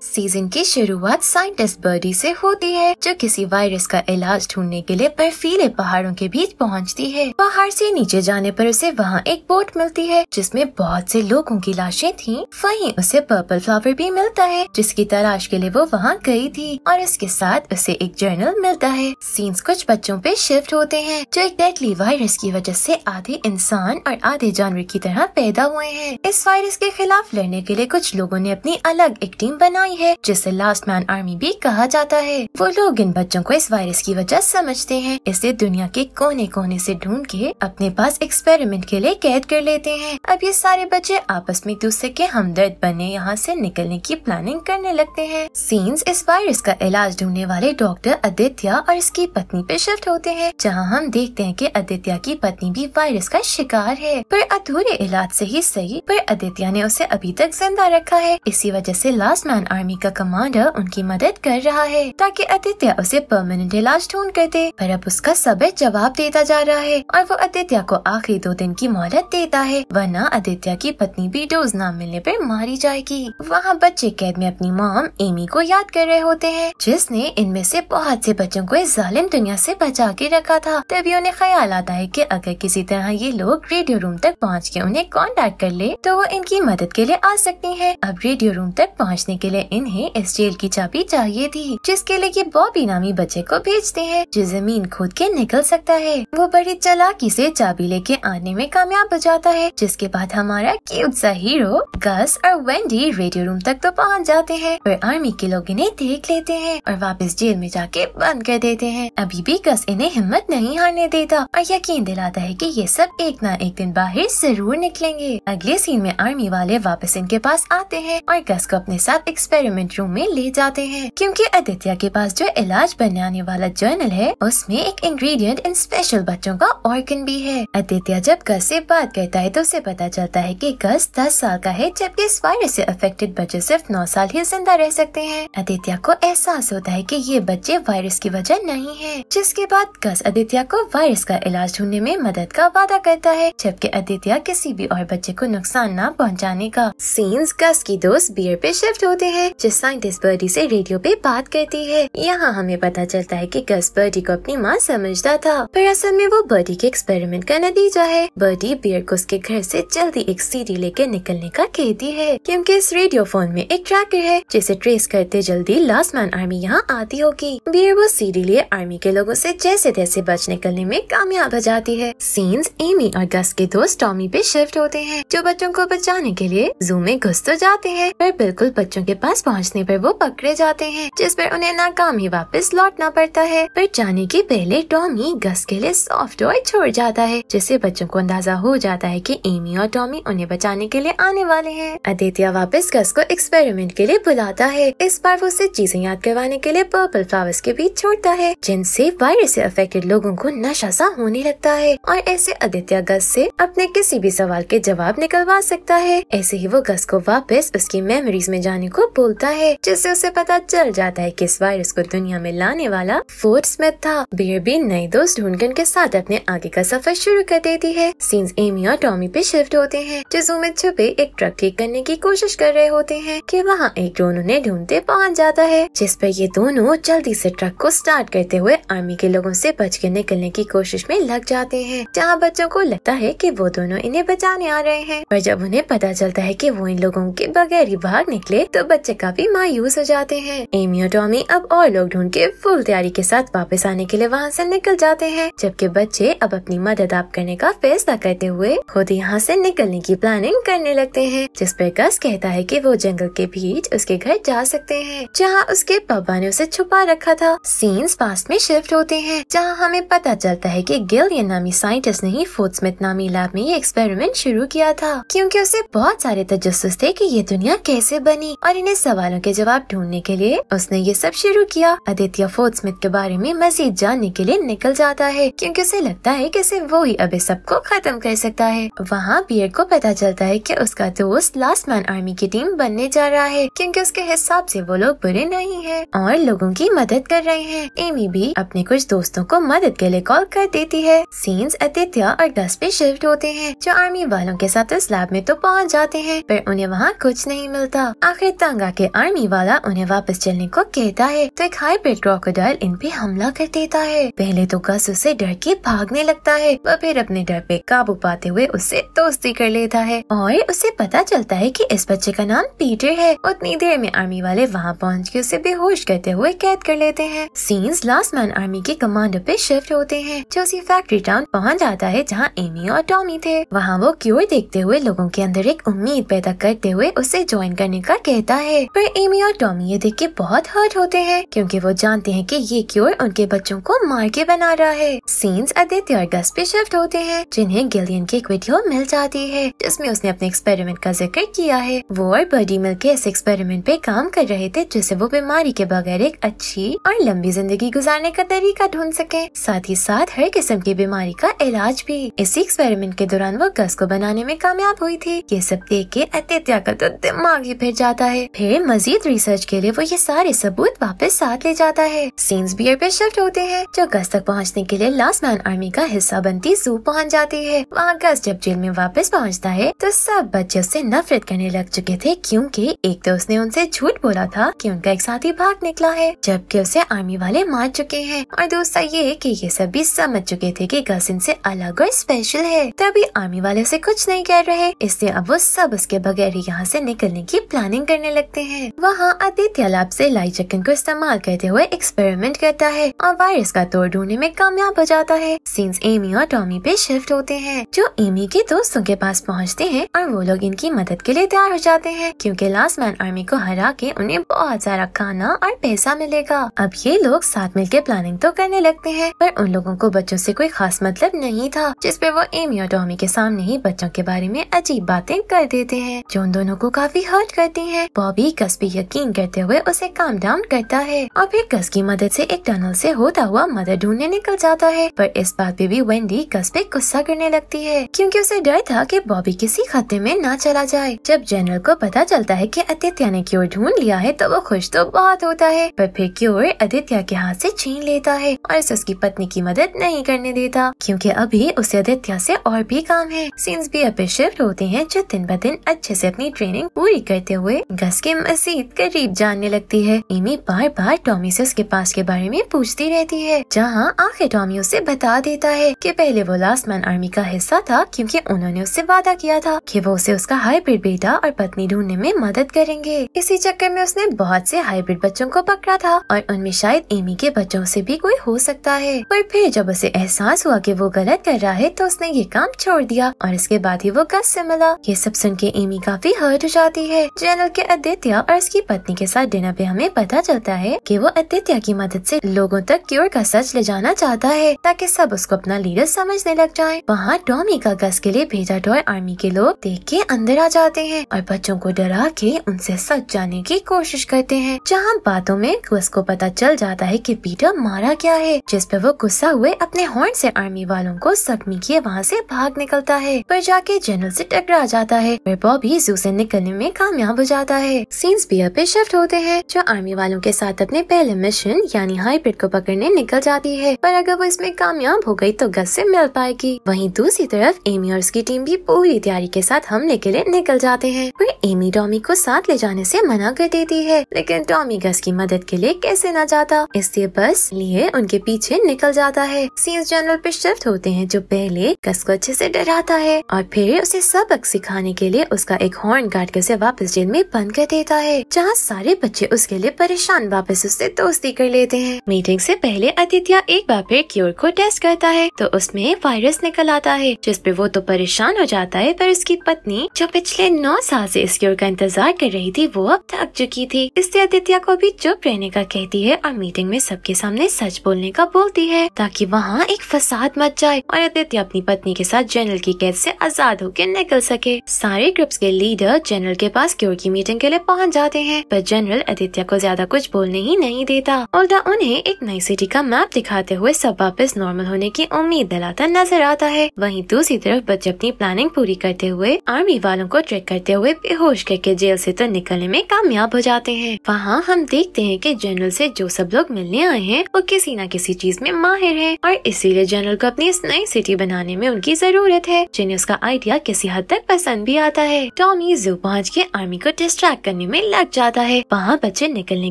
Season की शुरुआत scientist birdie से होती है जो किसी वायरस का इलाज ढूंढने के लिए बर्फीले पहाड़ों के बीच पहुंचती है। पहाड़ से नीचे जाने पर उसे वहां एक बोट मिलती है जिसमें बहुत से लोगों की लाशें थीं। वहीं उसे पर्पल फ्लावर भी मिलता है जिसकी तलाश के लिए वो वहां गई थी और इसके साथ उसे एक जर्नल मिलता है। सीन्स कुछ बच्चों पे शिफ्ट होते हैं जो एक डेडली वायरस की वजह से आधे इंसान और आधे जानवर की तरह पैदा हुए हैं। इस वायरस के खिलाफ लड़ने के लिए कुछ लोगों ने अपनी अलग एक टीम बनाई है जिसे लास्ट मैन आर्मी भी कहा जाता है। वो लोग इन बच्चों को इस वायरस की वजह समझते हैं, इसे दुनिया के कोने कोने से ढूंढ के अपने पास एक्सपेरिमेंट के लिए कैद कर लेते हैं। अब ये सारे बच्चे आपस में एक दूसरे के हमदर्द बने यहाँ से निकलने की प्लानिंग करने लगते हैं। सीन्स इस वायरस का इलाज ढूंढने वाले डॉक्टर आदित्य और इसकी पत्नी पे शिफ्ट होते हैं, जहाँ हम देखते हैं कि आदित्य की पत्नी भी वायरस का शिकार है, पर अधूरे इलाज से ही सही, पर आदित्य ने उसे अभी तक जिंदा रखा है। इसी वजह से लास्ट मैन आर्मी का कमांडर उनकी मदद कर रहा है ताकि आदित्य उसे परमानेंट इलाज ढूंढ कर दे, पर अब उसका सब्र जवाब देता जा रहा है और वो आदित्य को आखिरी 2 दिन की मोहलत देता है, वरना आदित्य की पत्नी भी डोज न मिलने पर मारी जाएगी। वहाँ बच्चे कैद में अपनी मॉम एमी को याद कर रहे होते हैं जिसने इनमें से बहुत से बच्चों को इस जालिम दुनिया से बचा के रखा था। तभी उन्हें ख्याल आता है कि अगर किसी तरह ये लोग रेडियो रूम तक पहुँच के उन्हें कांटेक्ट कर ले तो वो इनकी मदद के लिए आ सकती हैं। अब रेडियो रूम तक पहुँचने के लिए इन्हें इस जेल की चाबी चाहिए थी, जिसके लिए बॉबी नामी बच्चे को भेजते हैं जो जमीन खोद के निकल सकता है। वो बड़ी चालाकी से चाबी लेके आने में कामयाब हो जाता है, जिसके बाद हमारा क्यूट सा हीरो गस और वेंडी रेडियो रूम तक तो पहुंच जाते हैं, पर आर्मी के लोग इन्हें देख लेते हैं और वापस जेल में जाके बंद कर देते हैं। अभी भी गस इन्हें हिम्मत नहीं हारने देता और यकीन दिलाता है कि ये सब एक ना एक दिन बाहर जरूर निकलेंगे। अगले सीन में आर्मी वाले वापस इनके पास आते हैं और गस को अपने साथ एक्सपेरिमेंट रूम में ले जाते हैं, क्योंकि आदित्य के पास जो इलाज बनाने वाला जर्नल है उसमें एक इंग्रेडिएंट इन स्पेशल बच्चों का ऑर्गन भी है। आदित्य जब गस से बात करता है तो उसे पता चलता है कि गस 10 साल का है, जबकि इस वायरस से अफेक्टेड बच्चे सिर्फ 9 साल ही जिंदा रह सकते हैं। आदित्य को एहसास होता है कि ये बच्चे वायरस की वजह नहीं है, जिसके बाद गस आदित्य को वायरस का इलाज ढूंढने में मदद का वादा करता है, जबकि आदित्य किसी भी और बच्चे को नुकसान न पहुँचाने का। सीन्स गस की दोस्त बियर पे शिफ्ट होते हैं जो साइंटिस्ट बर्डी से रेडियो पे बात करती है। यहाँ हमें पता चलता है कि गस बर्डी को अपनी माँ समझता था, पर असल में वो बर्डी के एक्सपेरिमेंट का नतीजा है। बर्डी बियर को उसके घर से जल्दी एक सीडी लेके निकलने का कहती है, क्योंकि इस रेडियो फोन में एक ट्रैकर है जिसे ट्रेस करते जल्दी लास्ट मैन आर्मी यहाँ आती होगी। बियर वो सीडी लिए आर्मी के लोगों से जैसे तैसे बच निकलने में कामयाब हो जाती है। सीन्स एमी और गस के दोस्त टॉमी पे शिफ्ट होते हैं जो बच्चों को बचाने के लिए जू में घुस तो जाते हैं, पर बिल्कुल बच्चों के पास पहुँचने पर वो पकड़े जाते हैं, जिस पर उन्हें नाकाम ही वापस लौटना पड़ता है। पर जाने के पहले टॉमी गस के लिए सॉफ्ट टॉय छोड़ जाता है, जिससे बच्चों को अंदाजा हो जाता है कि एमी और टॉमी उन्हें बचाने के लिए आने वाले हैं। आदित्य वापस गस को एक्सपेरिमेंट के लिए बुलाता है। इस बार वो उसे चीजें याद करवाने के लिए पर्पल फ्लावर्स के बीच छोड़ता है, जिनसे वायरस से अफेक्टेड लोगों को नशा सा होने लगता है और ऐसे आदित्य गस से अपने किसी भी सवाल के जवाब निकलवा सकता है। ऐसे ही वो गस को वापस उसकी मेमोरीज में जाने को बोलता है, जिससे उसे पता चल जाता है कि इस वायरस को दुनिया में लाने वाला फोर्ड स्मिथ था। बियर भी नए दोस्त ढूंढकर के साथ अपने आगे का सफर शुरू कर देती है। सीन्स एमी और टॉमी पे शिफ्ट होते हैं जो जू में छुपे एक ट्रक ठीक करने की कोशिश कर रहे होते हैं कि वहाँ एक ड्रोन उन्हें ढूंढते पहुँच जाता है, जिस पर ये दोनों जल्दी से ट्रक को स्टार्ट करते हुए आर्मी के लोगों से बच के निकलने की कोशिश में लग जाते हैं, जहाँ बच्चों को लगता है कि वो दोनों इन्हें बचाने आ रहे हैं। पर जब उन्हें पता चलता है कि वो इन लोगों के बगैर ही भाग निकले तो बच्चे काफी मायूस हो जाते हैं। एमी और टॉमी अब और लोग ढूंढ के फुल तैयारी के साथ वापस आने के लिए वहाँ से निकल जाते हैं, जबकि बच्चे अब अपनी मदद आप करने का फैसला करते हुए खुद यहाँ से निकलने की प्लानिंग करने लगते हैं, जिस पर गस कहता है कि वो जंगल के बीच उसके घर जा सकते हैं जहाँ उसके पापा ने उसे छुपा रखा था। सीन्स पास्ट में शिफ्ट होते हैं जहाँ हमें पता चलता है कि गिलियन नामी साइंटिस्ट ने ही फोर्ड स्मिथ नामी लैब में ये एक्सपेरिमेंट शुरू किया था, क्योंकि उसे बहुत सारे तजस्सुस थे कि ये दुनिया कैसे बनी, और इन्हें सवालों के जवाब ढूंढने के लिए उसने ये सब शुरू किया। आदित्य फोर्ड स्मिथ के बारे में मजीद जानने के लिए निकल जाता है, क्योंकि उसे लगता है कि सिर्फ वो ही अब इस सबको खत्म कर सकता है। वहाँ बियर को पता चलता है कि उसका दोस्त लास्ट मैन आर्मी की टीम बनने जा रहा है, क्योंकि उसके हिसाब से वो लोग बुरे नहीं हैं और लोगों की मदद कर रहे हैं। एमी भी अपने कुछ दोस्तों को मदद के लिए कॉल कर देती है। सीन्स आदित्य और गस पे शिफ्ट होते हैं जो आर्मी वालों के साथ इस लैब में तो पहुँच जाते हैं, पर उन्हें वहाँ कुछ नहीं मिलता। आखिर तंग जाके आर्मी वाला उन्हें वापस चलने को कहता है तो एक हाइब्रिड क्रोकोडाइल इन पे हमला कर देता है। पहले तो गस उससे डर के भागने लगता है, वह फिर अपने डर पे काबू पाते हुए उससे दोस्ती कर लेता है और उसे पता चलता है कि इस बच्चे का नाम पीटर है। उतनी देर में आर्मी वाले वहाँ पहुँच के उसे बेहोश करते हुए कैद कर लेते हैं। सीन्स लास्ट मैन आर्मी के कमांडर पे शिफ्ट होते हैं जो उसी फैक्ट्री टाउन पहुँच जाता है जहाँ एमी और टॉमी थे। वहाँ वो क्योर देखते हुए लोगों के अंदर एक उम्मीद पैदा करते हुए उसे ज्वाइन करने का कहता है, पर एमी और टॉमी ये देख के बहुत हर्ट होते हैं क्योंकि वो जानते हैं कि ये क्योर उनके बच्चों को मार के बना रहा है। सीन्स आदित्य और गस पे शिफ्ट होते हैं जिन्हें गिलियन की एक वीडियो मिल जाती है जिसमें उसने अपने एक्सपेरिमेंट का जिक्र किया है। वो और बर्डी मिलकर इस एक्सपेरिमेंट पे काम कर रहे थे जिससे वो बीमारी के बगैर एक अच्छी और लंबी जिंदगी गुजारने का तरीका ढूंढ सके, साथ ही साथ हर किस्म की बीमारी का इलाज भी। इसी एक्सपेरिमेंट के दौरान वो गस को बनाने में कामयाब हुई थी। ये सब देख के आदित्य का तो दिमाग ही फिर जाता है। फिर मजीद रिसर्च के लिए वो ये सारे सबूत वापस साथ ले जाता है। सीन्स बियर पे शिफ्ट होते हैं जो गस तक पहुंचने के लिए लास्ट मैन आर्मी का हिस्सा बनती जू पहुंच जाती है। वहाँ गस जब जेल में वापस पहुंचता है तो सब बच्चे उससे नफरत करने लग चुके थे क्योंकि एक तो उसने उनसे झूठ बोला था कि उनका एक साथी भाग निकला है जबकि उसे आर्मी वाले मार चुके हैं, और दूसरा ये कि ये सब भी समझ चुके थे कि गस इनसे अलग और स्पेशल है। तभी आर्मी वाले उसे कुछ नहीं कह रहे, इसलिए अब वो सब उसके बगैर ही यहाँ से निकलने की प्लानिंग करने लगते हैं। वहाँ आदित्य लैब से लाई चिकन को इस्तेमाल करते हुए एक्सपेरिमेंट करता है और वायरस का तोड़ ढूंढने में कामयाब हो जाता है। सीन्स एमी और टॉमी पे शिफ्ट होते हैं जो एमी के दोस्तों के पास पहुँचते हैं और वो लोग इनकी मदद के लिए तैयार हो जाते हैं क्योंकि लास्ट मैन आर्मी को हरा के उन्हें बहुत सारा खाना और पैसा मिलेगा। अब ये लोग साथ मिलकर प्लानिंग तो करने लगते हैं पर उन लोगों को बच्चों से कोई खास मतलब नहीं था, जिस पे वो एमी और टॉमी के सामने ही बच्चों के बारे में अजीब बातें कर देते हैं जो उन दोनों को काफी हर्ट करती हैं। बॉबी गस पे यकीन करते हुए उसे काम डाउन करता है और फिर गस की मदद से एक टनल से होता हुआ मदद ढूंढने निकल जाता है, पर इस बात पे भी वेंडी गस पे गुस्सा करने लगती है क्योंकि उसे डर था कि बॉबी किसी खतरे में ना चला जाए। जब जनरल को पता चलता है कि आदित्य ने क्योर ढूंढ लिया है तो वो खुश तो बहुत होता है, पर फिर क्योर आदित्य के हाथ से छीन लेता है और इसे उसकी पत्नी की मदद नहीं करने देता क्योंकि अभी उसे आदित्य से और भी काम है। सीन्स भी पे शिफ्ट होते हैं जो दिन ब दिन अच्छे से अपनी ट्रेनिंग पूरी करते हुए गस के मजीद करीब जानने लगती है। एमी बार बार टॉमी से उसके पास के बारे में पूछती रहती है जहाँ आखिर टॉमी उसे बता देता है कि पहले वो लास्ट मैन आर्मी का हिस्सा था क्योंकि उन्होंने उससे वादा किया था कि वो उसे उसका हाइब्रिड बेटा और पत्नी ढूंढने में मदद करेंगे। इसी चक्कर में उसने बहुत से हाइब्रिड बच्चों को पकड़ा था और उनमें शायद एमी के बच्चों से भी कोई हो सकता है, पर फिर जब उसे एहसास हुआ कि वो गलत कर रहा है तो उसने ये काम छोड़ दिया और इसके बाद ही वो गस से मिला। ये सब सुन के एमी काफी हर्ट हो जाती है। जनरल के आदित्य और उसकी पत्नी के साथ डिनर पे हमें पता चलता है कि वो आदित्य की मदद से लोगों तक क्योर का सच ले जाना चाहता है ताकि सब उसको अपना लीडर समझने लग जाएं। वहाँ टॉमी का गस के लिए भेजा टॉय आर्मी के लोग देख के अंदर आ जाते हैं और बच्चों को डरा के उनसे सच जानने की कोशिश करते हैं, जहाँ बातों में गस को पता चल जाता है कि पीटर मारा क्या है, जिस पे वो गुस्सा हुए अपने हॉर्न से आर्मी वालों को जख्मी किए वहाँ से भाग निकलता है, पर जाके जनरल से टकरा जाता है। फिर बॉबी जू से निकलने में कामयाब हो जाता है। सीन्स बियर पे शिफ्ट होते हैं जो आर्मी वालों के साथ अपने पहले मिशन यानी हाइब्रिड को पकड़ने निकल जाती है, पर अगर वो इसमें कामयाब हो गई तो गस से मिल पाएगी। वहीं दूसरी तरफ एमी और उसकी टीम भी पूरी तैयारी के साथ हमले के लिए निकल जाते हैं, पर एमी टॉमी को साथ ले जाने से मना कर देती है, लेकिन टॉमी गस की मदद के लिए कैसे न जाता, इसलिए बस लिए उनके पीछे निकल जाता है। सीन्स जनरल पे शिफ्ट होते हैं जो पहले गस को अच्छे से डराता है और फिर उसे सबक सिखाने के लिए उसका एक हॉर्न काट के उसे वापस जेल में बंद कर देता है, जहाँ सारे बच्चे उसके लिए परेशान वापस उससे दोस्ती कर लेते हैं। मीटिंग से पहले आदित्य एक बार फिर क्योर को टेस्ट करता है तो उसमें वायरस निकल आता है, जिस पे वो तो परेशान हो जाता है, पर उसकी पत्नी जो पिछले 9 साल से इस क्योर का इंतजार कर रही थी वो अब थक चुकी थी, इसलिए आदित्य को भी चुप रहने का कहती है और मीटिंग में सबके सामने सच बोलने का बोलती है ताकि वहाँ एक फसाद मच जाए और आदित्य अपनी पत्नी के साथ जनरल की कैद से आजाद होकर निकल सके। सारे ग्रुप्स के लीडर जनरल के पास क्योर की मीटिंग के लिए पहुँच जाते हैं, पर जनरल आदित्य को ज्यादा कुछ बोलने ही नहीं देता, उल्टा उन्हें एक नई सिटी का मैप दिखाते हुए सब वापस नॉर्मल होने की उम्मीद दिलाता नजर आता है। वहीं दूसरी तरफ बच्चे अपनी प्लानिंग पूरी करते हुए आर्मी वालों को ट्रैक करते हुए बेहोश करके जेल से तो निकलने में कामयाब हो जाते हैं। वहाँ हम देखते हैं कि जनरल से जो सब लोग मिलने आए हैं वो किसी न किसी चीज में माहिर हैं और इसीलिए जनरल को अपनी इस नई सिटी बनाने में उनकी जरूरत है, जिन्हें उसका आइडिया किसी हद तक पसंद भी आता है। टॉमी जू पहुँच के आर्मी को डिस्ट्रैक्ट करने भागने में लग जाता है। वहाँ बच्चे निकलने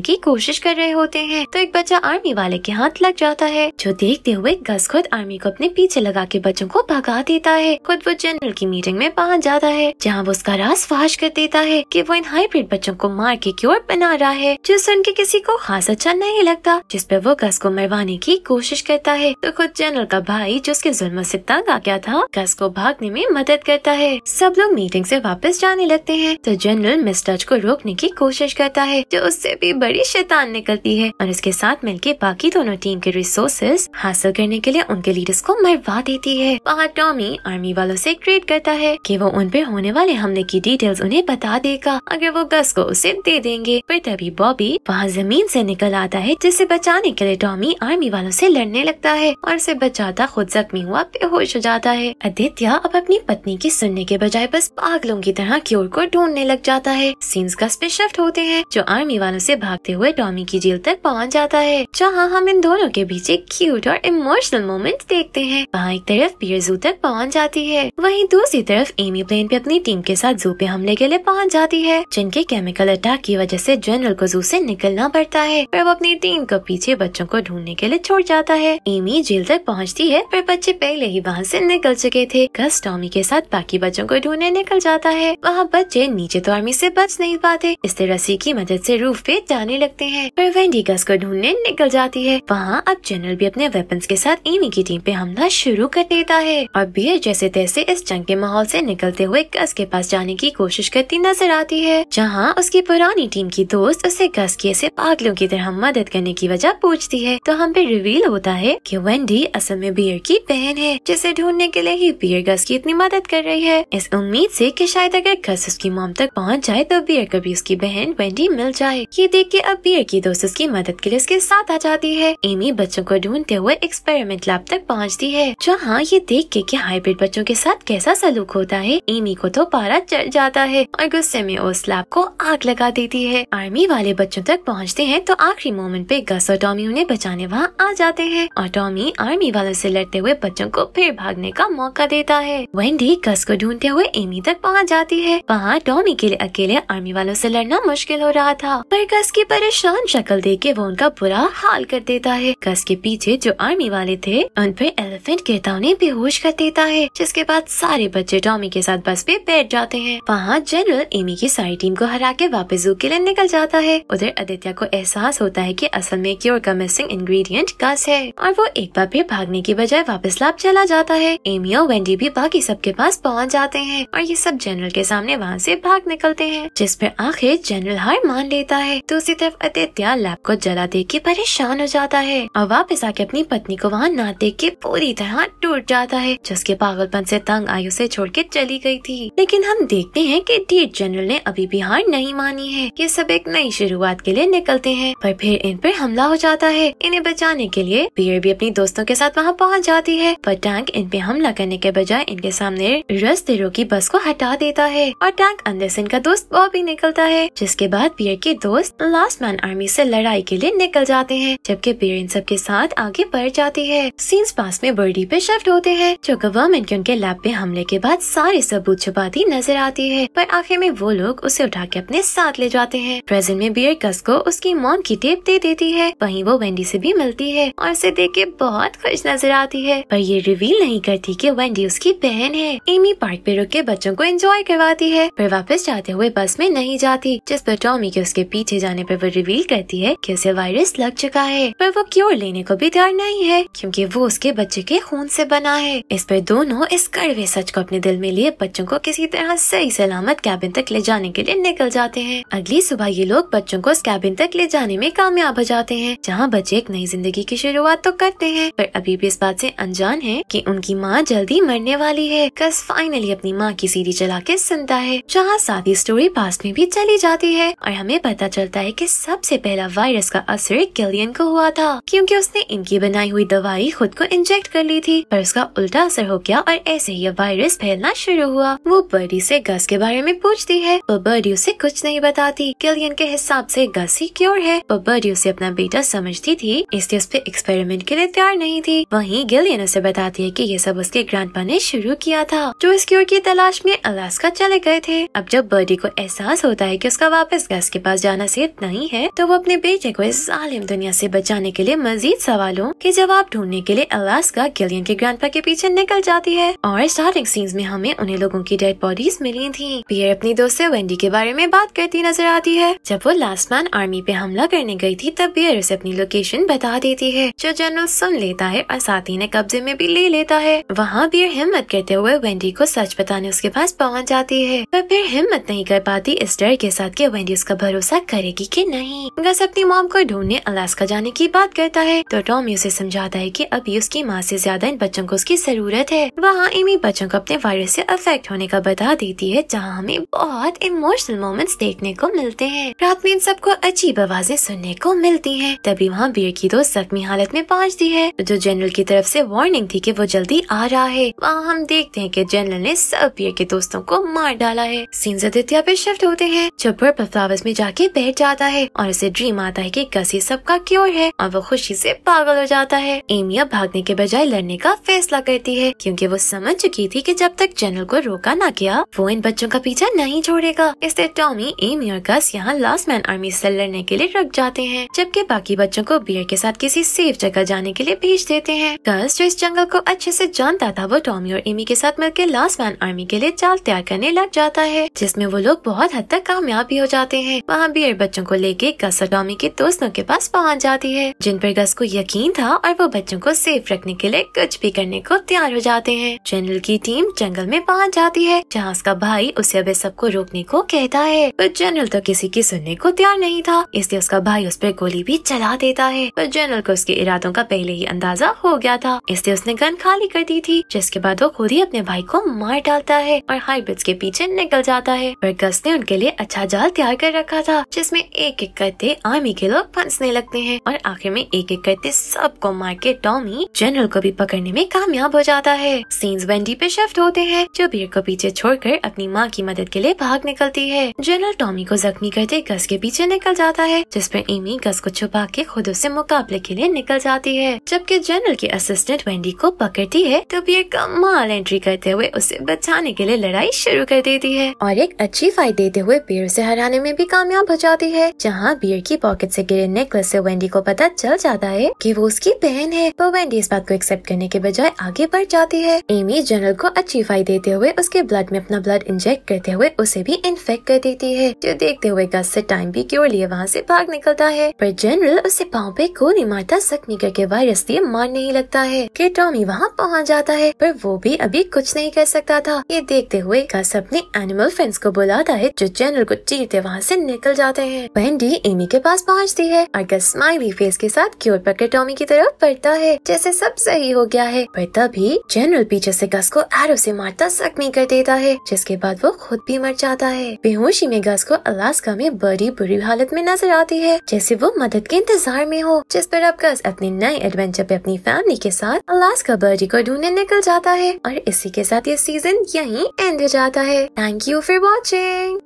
की कोशिश कर रहे होते हैं तो एक बच्चा आर्मी वाले के हाथ लग जाता है, जो देखते हुए गस खुद आर्मी को अपने पीछे लगा के बच्चों को भगा देता है। खुद वो जनरल की मीटिंग में पहुँच जाता है, जहाँ वो उसका राज फाश कर देता है कि वो इन हाइब्रिड बच्चों को मार के क्योर बना रहा है, जो सुन के किसी को खास अच्छा नहीं लगता। जिस पे वो गस को मरवाने की कोशिश करता है तो खुद जनरल का भाई, जो उसके जुल्म से तंग आ गया था, गस को भागने में मदद करता है। सब लोग मीटिंग से वापस जाने लगते हैं तो जनरल मिस टच को रोकने की कोशिश करता है, जो उससे भी बड़ी शैतान निकलती है और उसके साथ मिलके बाकी दोनों टीम के रिसोर्सेज हासिल करने के लिए उनके लीडर्स को मरवा देती है। वहाँ टॉमी आर्मी वालों से ट्रेड करता है कि वो उन पे होने वाले हमले की डिटेल्स उन्हें बता देगा अगर वो गस को उसे दे देंगे। पर तभी बॉबी वहाँ जमीन से निकल आता है, जिसे बचाने के लिए टॉमी आर्मी वालों से लड़ने लगता है और उसे बचाता खुद जख्मी हुआ बेहोश हो जाता है। आदित्य अब अपनी पत्नी की सुनने के बजाय बस पागलों की तरह क्योर को ढूंढने लग जाता है। सीन्स गस पे शिफ्ट होते हैं, जो आर्मी वालों से भागते हुए टॉमी की जेल तक पहुंच जाता है, जहां हम इन दोनों के बीच एक क्यूट और इमोशनल मोमेंट देखते हैं। वहाँ एक तरफ पियर जू तक पहुंच जाती है, वहीं दूसरी तरफ एमी प्लेन पे अपनी टीम के साथ जू पे हमले के लिए पहुंच जाती है, जिनके केमिकल अटैक की वजह से जनरल को जू से निकलना पड़ता है। पर वो अपनी टीम को पीछे बच्चों को ढूंढने के लिए छोड़ जाता है। एमी जेल तक पहुँचती है, पर बच्चे पहले ही वहाँ से निकल चुके थे। गस टॉमी के साथ बाकी बच्चों को ढूंढने निकल जाता है। वहाँ बच्चे नीचे तो आर्मी से बच नहीं पाते, इसलिए रस्सी की मदद से रूफ पे जाने लगते हैं। पर वेंडी गस को ढूंढने निकल जाती है। वहाँ अब जनरल भी अपने वेपन्स के साथ एमी की टीम पे हमला शुरू कर देता है और बियर जैसे तैसे इस जंग के माहौल से निकलते हुए गस के पास जाने की कोशिश करती नजर आती है, जहाँ उसकी पुरानी टीम की दोस्त उसे गस की ऐसे पागलों की तरह मदद करने की वजह पूछती है। तो हम पे रिवील होता है कि वेंडी असल में बियर की बहन है, जिसे ढूंढने के लिए ही बियर गस की इतनी मदद कर रही है, इस उम्मीद से कि शायद अगर गस उसकी मॉम तक पहुंच जाए तो बियर को भी उसकी बहन वेंडी मिल जाए। ये देख के अब बियर की दोस्त उसकी मदद के लिए उसके साथ आ जाती है। एमी बच्चों को ढूंढते हुए एक्सपेरिमेंट लैब तक पहुंचती है, जहाँ ये देख के कि हाइब्रिड बच्चों के साथ कैसा सलूक होता है, एमी को तो पारा चढ़ जाता है और गुस्से में उस लैब को आग लगा देती है। आर्मी वाले बच्चों तक पहुँचते हैं तो आखिरी मोमेंट पे गस और टॉमी उन्हें बचाने वहाँ आ जाते हैं और टॉमी आर्मी वालों से लड़ते हुए बच्चों को फिर भागने का मौका देता है। वेंडी गस को ढूंढते हुए एमी तक पहुँच जाती है। वहाँ टॉमी के लिए अकेले आर्मी वालों से लड़ना मुश्किल हो रहा था, पर गस की परेशान शक्ल देख के वो उनका बुरा हाल कर देता है। गस के पीछे जो आर्मी वाले थे उन पर एलिफेंट गिरता उन्हें बेहोश कर देता है, जिसके बाद सारे बच्चे टॉमी के साथ बस पे बैठ जाते हैं। वहाँ जनरल एमी की सारी टीम को हरा के वापस जू के लिए निकल जाता है। उधर आदित्य को एहसास होता है कि असल में क्योर का मिसिंग इंग्रेडिएंट गस है और वो एक बार फिर भागने की बजाय वापस लैब चला जाता है। एमी और वेंडी भी बाकी सबके पास पहुँच जाते हैं और ये सब जनरल के सामने वहाँ से भाग निकलते हैं, जिस पर आखिर जनरल हार मान लेता है। दूसरी तरफ आदित्य लैब को जला देख के परेशान हो जाता है और वापस आके अपनी पत्नी को वहाँ ना देख के पूरी तरह टूट जाता है, जिसके पागलपन से तंग आई उसे छोड़ के चली गई थी। लेकिन हम देखते हैं कि ढीठ जनरल ने अभी भी हार नहीं मानी है। ये सब एक नई शुरुआत के लिए निकलते हैं, पर फिर इन पर हमला हो जाता है। इन्हें बचाने के लिए बियर भी अपनी दोस्तों के साथ वहाँ पहुँच जाती है, पर टैंक इन पे हमला करने के बजाय इनके सामने रास्ते रोकी बस को हटा देता है और टैंक अंदर से इनका दोस्त बॉबी निकलता है, जिसके बाद बियर के दोस्त लास्ट मैन आर्मी से लड़ाई के लिए निकल जाते हैं, जबकि बियर इन सब के साथ आगे बढ़ जाती है। सीन्स पास में बर्डी पे शिफ्ट होते हैं, जो गवर्नमेंट के उनके लैब पे हमले के बाद सारे सबूत छुपाती नजर आती है, पर आखिर में वो लोग उसे उठा के अपने साथ ले जाते हैं। प्रेजेंट में बियर गस को उसकी मॉम की टेप दे देती है, वहीं वो वेंडी से भी मिलती है और उसे देख के बहुत खुश नजर आती है, पर ये रिवील नहीं करती कि वेंडी उसकी बहन है। एमी पार्क पे रुक के बच्चों को एंजॉय करवाती है, पर वापस जाते हुए बस में नहीं जाती, जिस पर टॉमी के उसके पीछे जाने पर वो रिवील करती है कि उसे वायरस लग चुका है, पर वो क्योर लेने को भी तैयार नहीं है क्योंकि वो उसके बच्चे के खून से बना है। इस पर दोनों इस कड़वे सच को अपने दिल में लिए बच्चों को किसी तरह सही सलामत कैबिन तक ले जाने के लिए निकल जाते हैं। अगली सुबह ये लोग बच्चों को उस कैबिन तक ले जाने में कामयाब हो जाते हैं, जहाँ बच्चे एक नई जिंदगी की शुरुआत तो करते हैं, पर अभी भी इस बात से अनजान है कि उनकी माँ जल्दी मरने वाली है। गस फाइनली अपनी माँ की सीडी चला के सुनता है, जहाँ साथ ही स्टोरी पास्ट में भी चली जाती है और हमें पता चलता है कि सबसे पहला वायरस का असर किलियन को हुआ था, क्योंकि उसने इनकी बनाई हुई दवाई खुद को इंजेक्ट कर ली थी, पर उसका उल्टा असर हो गया और ऐसे ही वायरस फैलना शुरू हुआ। वो बर्डी से गस के बारे में पूछती है, वो बर्डी उसे कुछ नहीं बताती। किलियन के हिसाब से गस ही क्योर है। वो बर्डी उसे अपना बेटा समझती थी, इसलिए उस पे एक्सपेरिमेंट के लिए तैयार नहीं थी। वहीं गिलियन उसे बताती है कि ये सब उसके ग्रैंडपा ने शुरू किया था, जो इस क्योर की तलाश में अलास्का चले गए थे। अब जब बर्डी को एहसास होता होता है कि उसका वापस गस के पास जाना सेफ नहीं है, तो वो अपने बेटे को इस जालिम दुनिया से बचाने के लिए मजीद सवालों के जवाब ढूंढने के लिए अलास्का गिलियन के ग्रैंडपा के पीछे निकल जाती है। और स्टार्टिंग सीन्स में हमें उन्हें लोगों की डेड बॉडीज मिली थी। पियर अपनी दोस्त से वेंडी के बारे में बात करती नजर आती है। जब वो लास्ट मैन आर्मी पे हमला करने गई थी तब पियर उसे अपनी लोकेशन बता देती है, जो जनरल सुन लेता है और साथ ही ने कब्जे में भी ले लेता है। वहाँ पियर हिम्मत करते हुए वेंडी को सच बताने उसके पास पहुँच जाती है, पर फिर हिम्मत नहीं कर पाती इस डर के साथ कि वेंडी उसका भरोसा करेगी कि नहीं। गस अपनी मॉम को ढूंढने अलास्का जाने की बात करता है तो टॉमी उसे समझाता है कि अभी उसकी माँ से ज्यादा इन बच्चों को उसकी जरूरत है। वहाँ एमी बच्चों को अपने वायरस से अफेक्ट होने का बता देती है, जहाँ हमें बहुत इमोशनल मोमेंट्स देखने को मिलते हैं। रात में इन सबको अजीब आवाजें सुनने को मिलती हैं। तभी वहाँ बियर की दोस्त जख्मी हालत में पहुँचती है, जो जनरल की तरफ से वार्निंग थी कि वो जल्दी आ रहा है। वहाँ हम देखते हैं कि जनरल ने सब बियर के दोस्तों को मार डाला है। सीन्स आदित्य पे शिफ्ट होते हैं, जो पर्पल फ्लावर्स में जाके बैठ जाता है और उसे ड्रीम आता है कि गसी सबका क्योर है और वो खुशी से पागल हो जाता है। एमी अब भागने के बजाय लड़ने का फैसला करती है, क्योंकि वो समझ चुकी थी कि जब तक जनरल को रोका ना गया वो इन बच्चों का पीछा नहीं छोड़ेगा। इसलिए टॉमी, एमी और गस यहाँ लास्ट मैन आर्मी से लड़ने के लिए रुक जाते हैं, जबकि बाकी बच्चों को बियर के साथ किसी सेफ जगह जाने के लिए भेज देते हैं। गस, जो इस जंगल को अच्छे से जानता था, वो टॉमी और एमी के साथ मिलकर लास्ट मैन आर्मी के लिए चाल तैयार करने लग जाता है, जिसमें वो लोग बहुत हद तक कामयाब भी हो जाते हैं। वहाँ बियर बच्चों को लेके गस और टॉमी के दोस्तों के पास पहुँच जाती है, जिन पर गस को यकीन था और वो बच्चों को सेफ रखने के लिए कुछ भी करने को तैयार हो जाते हैं। जनरल की टीम जंगल में पहुँच जाती है, जहाँ उसका भाई उसे अब सबको रोकने को कहता है, पर जनरल तो किसी की सुनने को तैयार नहीं था, इसलिए उसका भाई उस पर गोली भी चला देता है। पर जनरल को उसके इरादों का पहले ही अंदाजा हो गया था, इसलिए उसने गन खाली कर दी थी, जिसके बाद वो खुद ही अपने भाई को मार डालता है और हाइब्रिड्स के पीछे निकल जाता है। पर गस ने उनके लिए अच्छा जाल तैयार कर रखा था, जिसमें एक एक करते आर्मी के लोग फंसने लगते हैं और आखिर में एक एक करते सबको मार के टॉमी जनरल को भी पकड़ने में कामयाब हो जाता है। सीन्स वेंडी पे शिफ्ट होते हैं, जो बियर को पीछे छोड़कर अपनी माँ की मदद के लिए भाग निकलती है। जनरल टॉमी को जख्मी करते गस के पीछे निकल जाता है, जिस पर एमी गस को छुपा के खुद उससे मुकाबले के लिए निकल जाती है। जबकि जनरल की असिस्टेंट वेंडी को पकड़ती है तो बियर कमाल एंट्री करते हुए उसे बचाने के लिए लड़ाई शुरू कर देती है और एक अच्छी फाइट देते हुए बियर उसे हराने में भी कामयाब हो जाती है। जहाँ बियर की पॉकेट से गिरे नेकलेस से वेंडी को पता चल जाता है कि वो उसकी बहन है, तो वेंडी इस बात को एक्सेप्ट करने के बजाय आगे बढ़ जाती है। एमी जनरल को अच्छी फाइट देते हुए उसके ब्लड में अपना ब्लड इंजेक्ट करते हुए उसे भी इन्फेक्ट कर देती है, जो देखते हुए गस से टाइम भी क्योर लिए वहाँ से भाग निकलता है। पर जनरल उसे पाँव पे गोली मारता जख्मी करके वायरस दिए मार नहीं लगता है कि टॉमी वहाँ पहुँच जाता है, पर वो भी अभी कुछ नहीं कर सकता था। ये देखते हुए गस अपने एनिमल फ्रेंड्स को बुलाता है, जो जनरल को चीरते वहाँ से निकल जाते हैं। वेंडी एमी के पास पहुँचती है और गस स्माइली फेस के साथ क्योर पकड़ टॉमी की तरफ बढ़ता है, जैसे सब सही हो गया है। पर तभी जनरल पीछे से गस को एरो से मारता जख्मी कर देता है, जिसके बाद वो खुद भी मर जाता है। बेहोशी में गस को अलास्का में बड़ी बुरी हालत में नजर आती है, जैसे वो मदद के इंतजार में हो, जिस पर अब गस अपने नए एडवेंचर पे अपनी फैमिली के साथ अलास्का बर्डी को ढूंढने निकल जाता है। और इसी के साथ ये सीजन यहीं एंड हो जाता है। Thank you for watching.